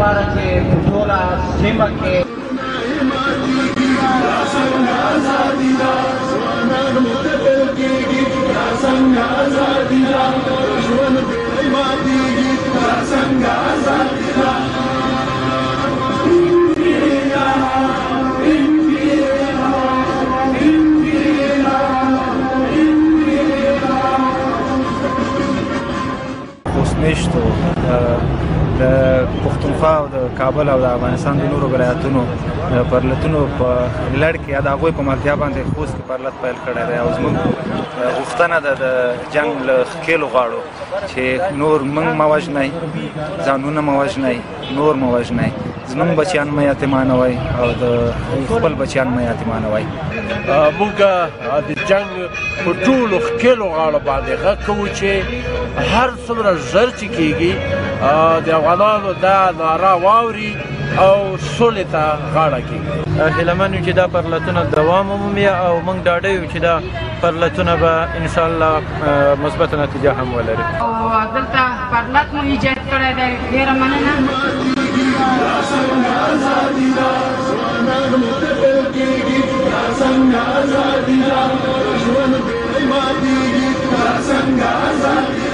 لپاره چې په ټوله سیمه کې میشتو د پښتونخوا او د کابل او د افغانستان د نورو ولایتونو پرلتونو په لړ کې یا د هغوی په ملتیا باندې خوست کې پرلت پیل کړی دی او زموږ غوښتنه ده د جنګ له ښکېلو غاړو چې نور موږ مه وژنئ ځانونه مه وژنئ نور مه وژنئ زموږ بچیان مه یتیمانوئ او د خپل بچیان مه یتیمانوئ موږ د جنګ په ټولو ښکېلو غاړو باندې غږ کوو چې هر څومره ژر چې کېږي د افغانانو دا ناره واوري او سولې ته غاړه کېږي. هیله من یو چې دا پرلتونه دوام ومومي او موږ ډاډه یو چې دا پرلتونه به انشاءالله مثبته نتیجه هم ولري. او دلته پرلت مو ایجاد کړی دی، ډېره مننه. څنګه ازادي